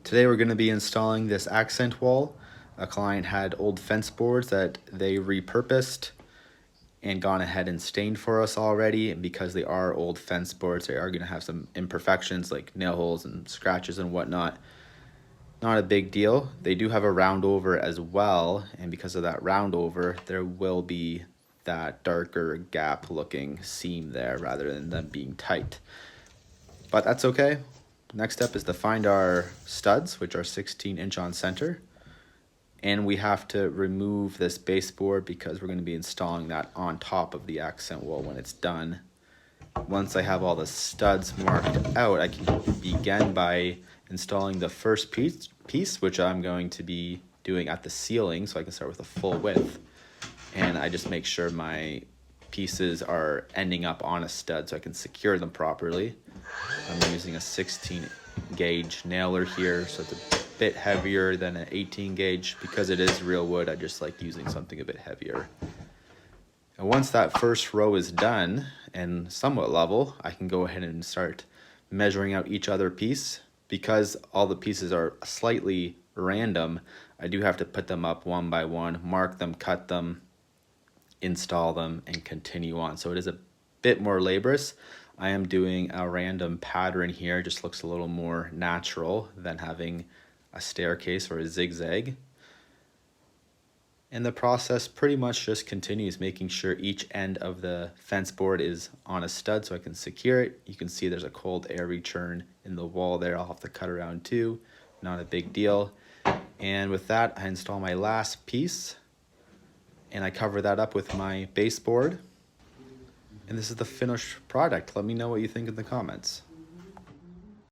Today we're going to be installing this accent wall. A client had old fence boards that they repurposed and gone ahead and stained for us already. And because they are old fence boards, they are going to have some imperfections like nail holes and scratches and whatnot. Not a big deal. They do have a round over as well, and because of that round over, there will be that darker gap looking seam there rather than them being tight. But that's okay. Next step is to find our studs, which are 16-inch on center. And we have to remove this baseboard because we're going to be installing that on top of the accent wall when it's done. Once I have all the studs marked out, I can begin by installing the first piece, which I'm going to be doing at the ceiling, so I can start with a full width. And I just make sure my pieces are ending up on a stud so I can secure them properly. I'm using a 16 gauge nailer here, so it's a bit heavier than an 18 gauge. Because it is real wood, I just like using something a bit heavier. And once that first row is done and somewhat level, I can go ahead and start measuring out each other piece. Because all the pieces are slightly random, I do have to put them up one by one, mark them, cut them, install them, and continue on. So it is a bit more laborious. I am doing a random pattern here, just looks a little more natural than having a staircase or a zigzag. And the process pretty much just continues, making sure each end of the fence board is on a stud so I can secure it. You can see there's a cold air return in the wall there. I'll have to cut around too, not a big deal. And with that, I install my last piece and I cover that up with my baseboard. And this is the finished product. Let me know what you think in the comments.